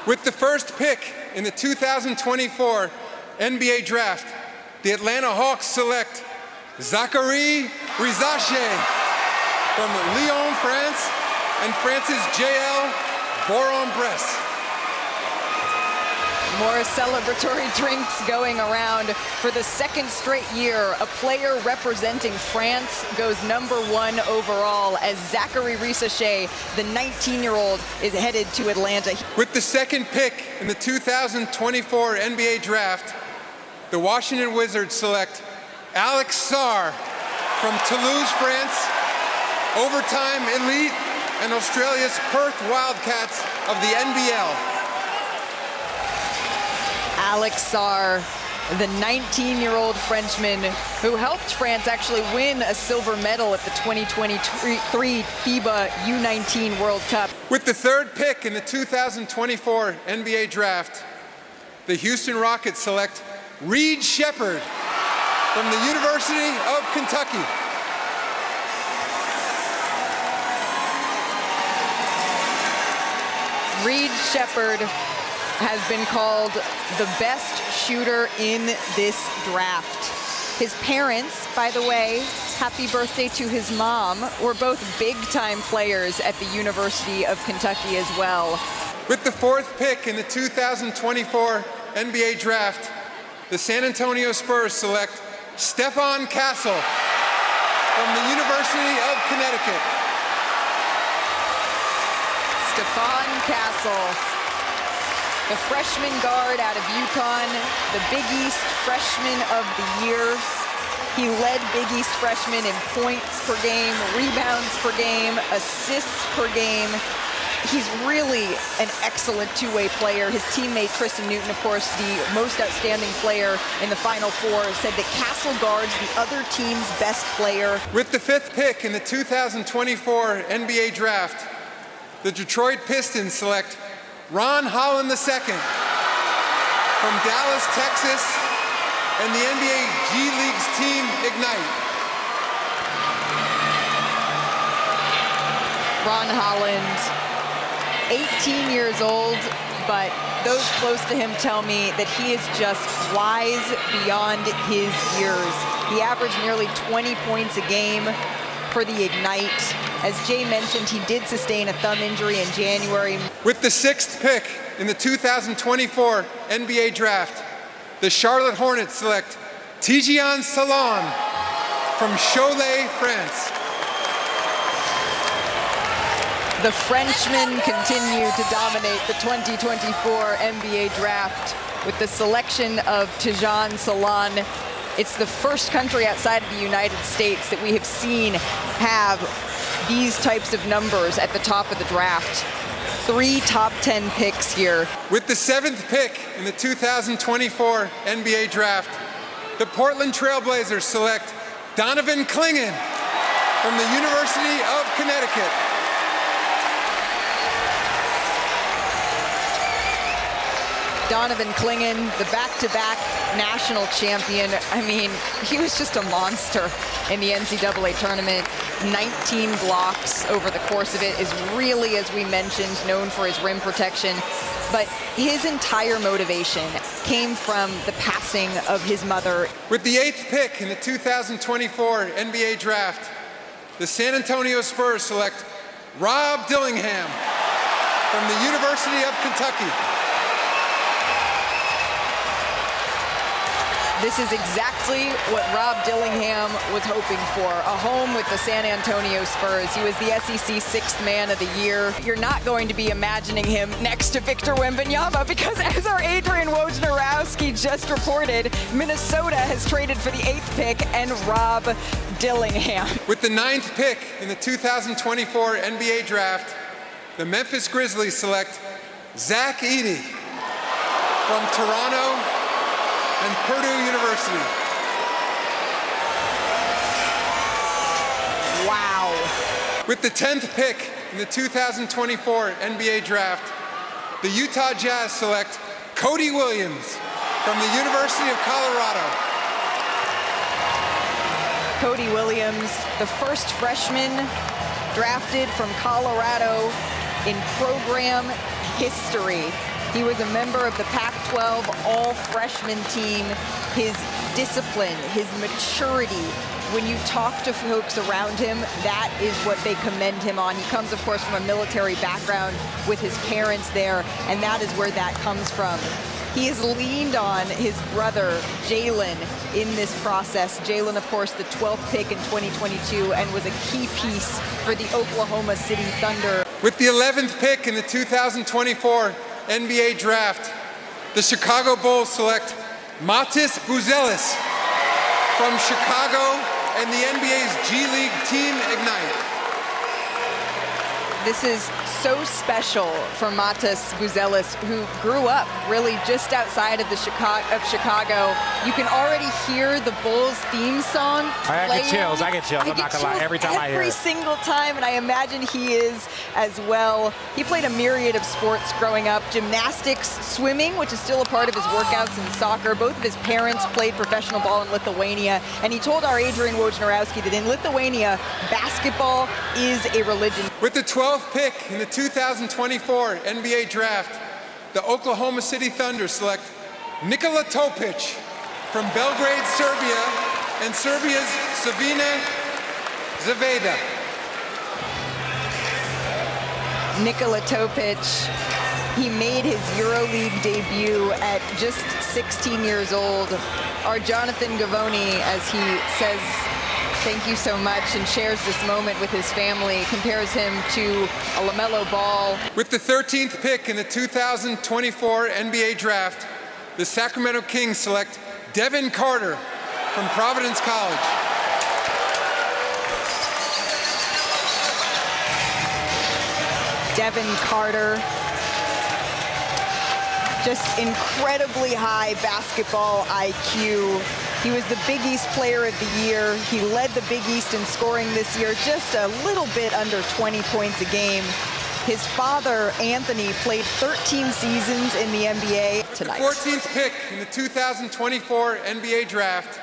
With the first pick in the 2024 NBA Draft, the Atlanta Hawks select Zachary Rizache from Lyon, France, and France's JL Boron-Bress. More celebratory drinks going around. For the second straight year, a player representing France goes #1 overall as Zachary Rizache, the 19-year-old, is headed to Atlanta. With the second pick in the 2024 NBA Draft, the Washington Wizards select Alex Sarr from Toulouse, France, overtime elite and Australia's Perth Wildcats of the NBL. Alex Sarr, the 19-year-old Frenchman who helped France actually win a silver medal at the 2023 FIBA U19 World Cup. With the third pick in the 2024 NBA Draft, the Houston Rockets select Reed Sheppard from the University of Kentucky. Reed Sheppard has been called the best shooter in this draft. His parents, by the way, happy birthday to his mom, were both big-time players at the University of Kentucky as well. With the fourth pick in the 2024 NBA Draft, the San Antonio Spurs select Stephon Castle from the University of Connecticut. Stephon Castle, the freshman guard out of UConn, the Big East Freshman of the Year. He led Big East freshmen in points per game, rebounds per game, assists per game. He's really an excellent two-way player. His teammate, Tristan Newton, of course, the most outstanding player in the Final Four, said that Castle guards the other team's best player. With the fifth pick in the 2024 NBA Draft, the Detroit Pistons select Ron Holland II from Dallas, Texas, and the NBA G League's team Ignite. Ron Holland, 18 years old, but those close to him tell me that he is just wise beyond his years. He averaged nearly 20 points a game for the Ignite. As Jay mentioned, he did sustain a thumb injury in January. With the sixth pick in the 2024 NBA Draft, the Charlotte Hornets select Tidjane Salaün from Cholet, France. The Frenchmen continue to dominate the 2024 NBA Draft with the selection of Tidjane Salaün. It's the first country outside of the United States that we have seen have these types of numbers at the top of the draft. 3 top 10 picks here. With the seventh pick in the 2024 NBA Draft, the Portland Trailblazers select Donovan Clingan from the University of Connecticut. Donovan Clingan, the back-to-back national champion. I mean, he was just a monster in the NCAA tournament. 19 blocks over the course of it, is really, as we mentioned, known for his rim protection. But his entire motivation came from the passing of his mother. With the eighth pick in the 2024 NBA Draft, the San Antonio Spurs select Rob Dillingham from the University of Kentucky. This is exactly what Rob Dillingham was hoping for, a home with the San Antonio Spurs. He was the SEC Sixth Man of the Year. You're not going to be imagining him next to Victor Wembanyama because, as our Adrian Wojnarowski just reported, Minnesota has traded for the 8th pick and Rob Dillingham. With the 9th pick in the 2024 NBA Draft, the Memphis Grizzlies select Zach Edey from Toronto and Purdue University. Wow. With the 10th pick in the 2024 NBA Draft, the Utah Jazz select Cody Williams from the University of Colorado. Cody Williams, the first freshman drafted from Colorado in program history. He was a member of the Pac-12 all-freshman team. His discipline, his maturity, when you talk to folks around him, that is what they commend him on. He comes, of course, from a military background with his parents there, and that is where that comes from. He has leaned on his brother, Jalen, in this process. Jalen, of course, the 12th pick in 2022 and was a key piece for the Oklahoma City Thunder. With the 11th pick in the 2024 NBA Draft, the Chicago Bulls select Matas Buzelis from Chicago and the NBA's G League team Ignite. This is so special for Matas Buzelis, who grew up really just outside of Chicago. You can already hear the Bulls theme song I get chills. I'm not gonna lie. Every time I hear it. Every single time, and I imagine he is as well. He played a myriad of sports growing up: gymnastics, swimming, which is still a part of his workouts, and soccer. Both of his parents played professional ball in Lithuania, and he told our Adrian Wojnarowski that in Lithuania, basketball is a religion. With the 12th pick in the 2024 NBA Draft, the Oklahoma City Thunder select Nikola Topic from Belgrade, Serbia, and Serbia's Savina Zaveda. Nikola Topic, he made his EuroLeague debut at just 16 years old. Our Jonathan Gavoni, as he says, thank you so much, and shares this moment with his family, compares him to a LaMelo Ball. With the 13th pick in the 2024 NBA Draft, the Sacramento Kings select Devin Carter from Providence College. Devin Carter, just incredibly high basketball IQ. He was the Big East Player of the Year. He led the Big East in scoring this year, just a little bit under 20 points a game. His father, Anthony, played 13 seasons in the NBA tonight. The 14th pick in the 2024 NBA Draft,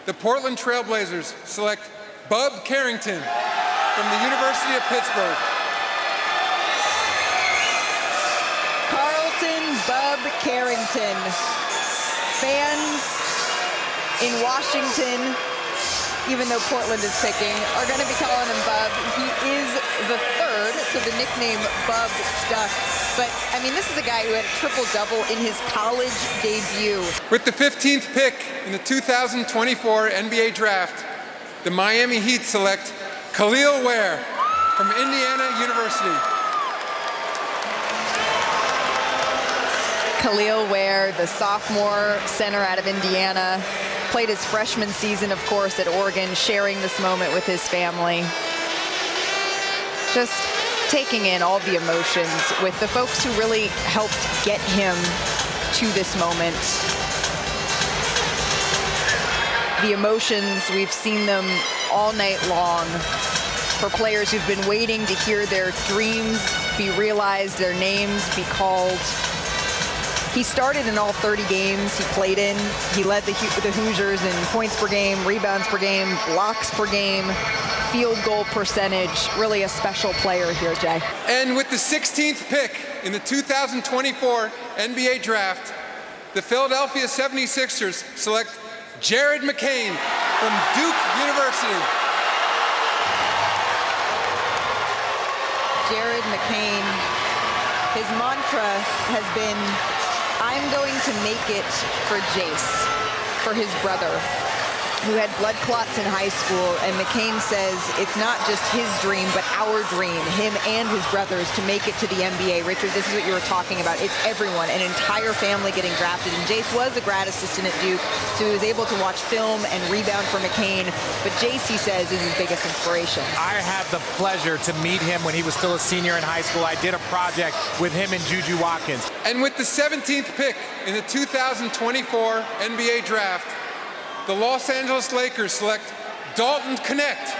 the Portland Trail Blazers select Bub Carrington from the University of Pittsburgh. Carlton Bub Carrington. Fans in Washington, even though Portland is picking, are going to be calling him Bub. He is the third, so the nickname Bub stuck. But, I mean, this is a guy who had a triple-double in his college debut. With the 15th pick in the 2024 NBA Draft, the Miami Heat select Khalil Ware from Indiana University. Khalil Ware, the sophomore center out of Indiana, played his freshman season, of course, at Oregon, sharing this moment with his family. Just taking in all the emotions with the folks who really helped get him to this moment. The emotions, we've seen them all night long for players who've been waiting to hear their dreams be realized, their names be called. He started in all 30 games he played in. He led the Hoosiers in points per game, rebounds per game, blocks per game, field goal percentage. Really a special player here, Jay. And with the 16th pick in the 2024 NBA Draft, the Philadelphia 76ers select Jared McCain from Duke University. Jared McCain, his mantra has been, I'm going to make it for Jace, for his brother, who had blood clots in high school. And McCain says it's not just his dream, but our dream, him and his brothers, to make it to the NBA. Richard, this is what you were talking about. It's everyone, an entire family getting drafted. And Jace was a grad assistant at Duke, so he was able to watch film and rebound for McCain. But Jace, he says, is his biggest inspiration. I had the pleasure to meet him when he was still a senior in high school. I did a project with him and Juju Watkins. And with the 17th pick in the 2024 NBA Draft, the Los Angeles Lakers select Dalton Knecht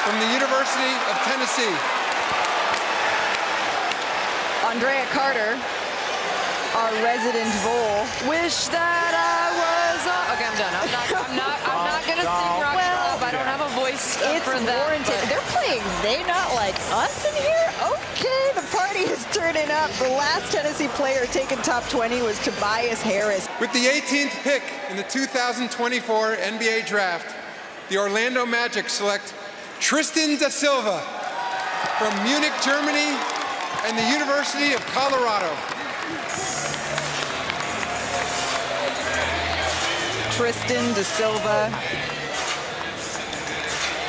from the University of Tennessee. Andrea Carter, our resident Vole. Wish that I was. Okay, I'm done. I'm not gonna sing Rock Club. I don't have a voice It's for that. warranted. but- They're playing They Not Like Us in here? Okay, the party party is turning up. The last Tennessee player taken top 20 was Tobias Harris. With the 18th pick in the 2024 NBA Draft, the Orlando Magic select Tristan da Silva from Munich, Germany, and the University of Colorado. Tristan da Silva,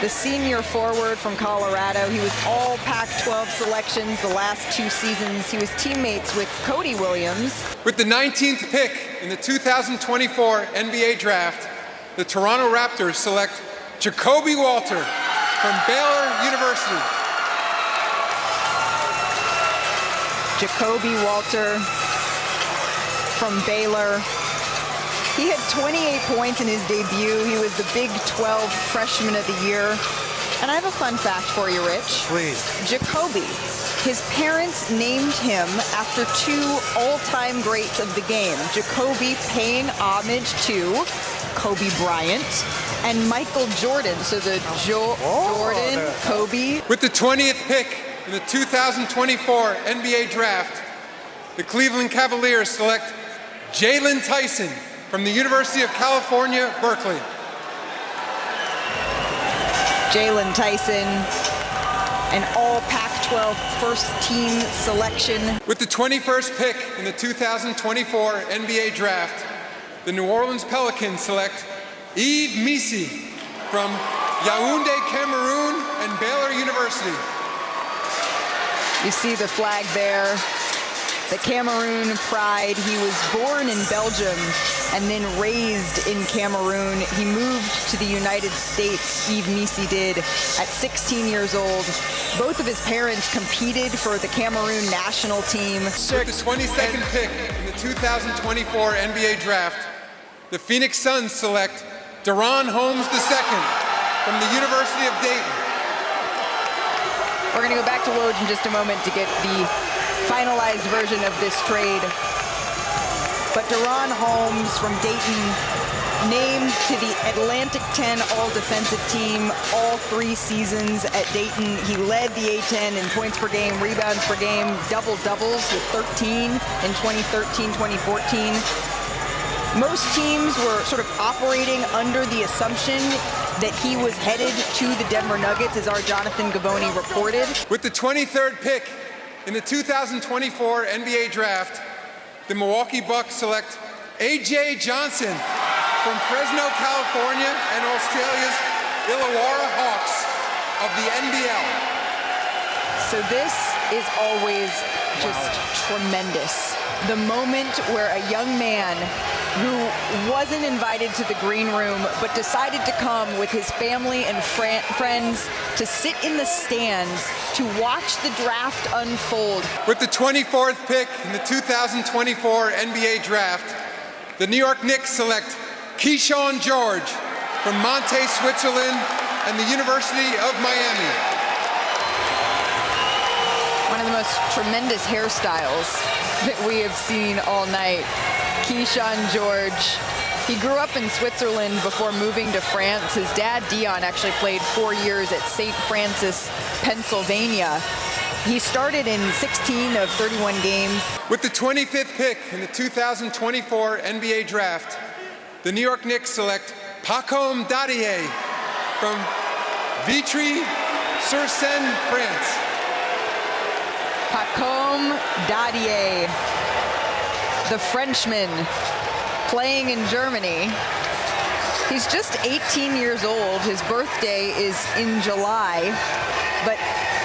the senior forward from Colorado. He was all Pac-12 selections the last 2 seasons. He was teammates with Cody Williams. With the 19th pick in the 2024 NBA Draft, the Toronto Raptors select Jacoby Walter from Baylor University. Jacoby Walter from Baylor. He had 28 points in his debut. He was the Big 12 Freshman of the Year. And I have a fun fact for you, Rich. Please. Jacoby, his parents named him after 2 all-time greats of the game. Jacoby paying homage to Kobe Bryant and Michael Jordan. So the Jordan, Kobe. With the 20th pick in the 2024 NBA Draft, the Cleveland Cavaliers select Jalen Tyson from the University of California, Berkeley. Jalen Tyson, an all Pac-12 first-team selection. With the 21st pick in the 2024 NBA Draft, the New Orleans Pelicans select Yves Missi from Yaoundé, Cameroon, and Baylor University. You see the flag there, the Cameroon pride. He was born in Belgium and then raised in Cameroon. He moved to the United States, Yves Missi did, at 16 years old. Both of his parents competed for the Cameroon national team. With the 22nd pick in the 2024 NBA Draft, the Phoenix Suns select Deron Holmes II from the University of Dayton. We're going to go back to Woj in just a moment to get the finalized version of this trade. But Deron Holmes from Dayton, named to the Atlantic 10 All-Defensive Team all 3 seasons at Dayton. He led the A-10 in points per game, rebounds per game, double-doubles with 13 in 2013-2014. Most teams were sort of operating under the assumption that he was headed to the Denver Nuggets, as our Jonathan Gaboni reported. With the 23rd pick in the 2024 NBA Draft, the Milwaukee Bucks select A.J. Johnson from Fresno, California, and Australia's Illawarra Hawks of the NBL. So this is always just tremendous. The moment where a young man who wasn't invited to the green room but decided to come with his family and friends to sit in the stands to watch the draft unfold. With the 24th pick in the 2024 NBA Draft, the New York Knicks select Keyshawn George from Monte, Switzerland, and the University of Miami. One of the most tremendous hairstyles that we have seen all night. Keyshawn George. He grew up in Switzerland before moving to France. His dad, Dion, actually played 4 years at St. Francis, Pennsylvania. He started in 16 of 31 games. With the 25th pick in the 2024 NBA Draft, the New York Knicks select Pacome Dadier from Vitry-sur-Seine, France. Pacome Dadier, the Frenchman playing in Germany. He's just 18 years old. His birthday is in July, but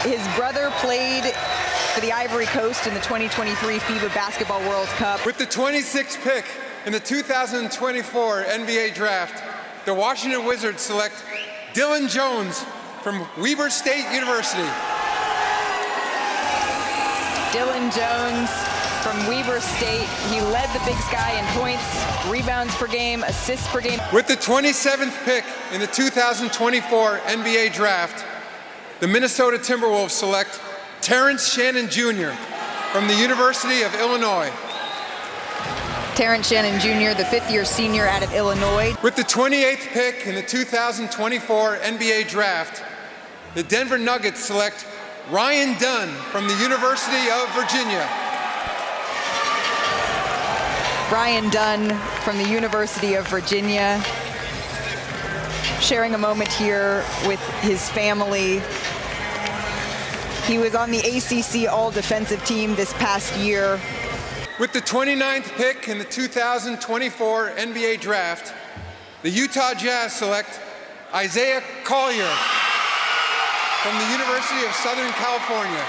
his brother played for the Ivory Coast in the 2023 FIBA Basketball World Cup. With the 26th pick in the 2024 NBA Draft, the Washington Wizards select Dylan Jones from Weber State University. Dylan Jones from Weber State. He led the Big Sky in points, rebounds per game, assists per game. With the 27th pick in the 2024 NBA Draft, the Minnesota Timberwolves select Terrence Shannon Jr. from the University of Illinois. Terrence Shannon Jr., the 5th-year senior out of Illinois. With the 28th pick in the 2024 NBA Draft, the Denver Nuggets select Ryan Dunn from the University of Virginia. Ryan Dunn from the University of Virginia, sharing a moment here with his family. He was on the ACC All-Defensive Team this past year. With the 29th pick in the 2024 NBA Draft, the Utah Jazz select Isaiah Collier from the University of Southern California.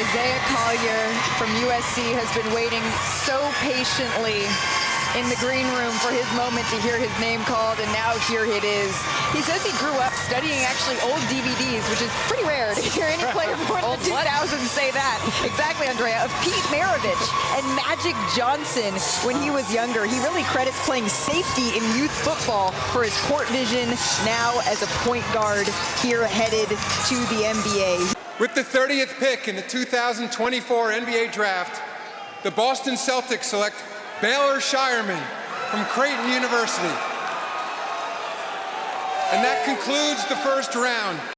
Isaiah Collier from USC has been waiting so patiently in the green room for his moment to hear his name called, and now here it is. He says he grew up studying actually old DVDs, which is pretty rare to hear any player born in the 2000s say that. Exactly, Andrea. Of Pete Maravich and Magic Johnson when he was younger. He really credits playing safety in youth football for his court vision now as a point guard here headed to the NBA. With the 30th pick in the 2024 NBA Draft, the Boston Celtics select Baylor Shireman from Creighton University. And that concludes the first round.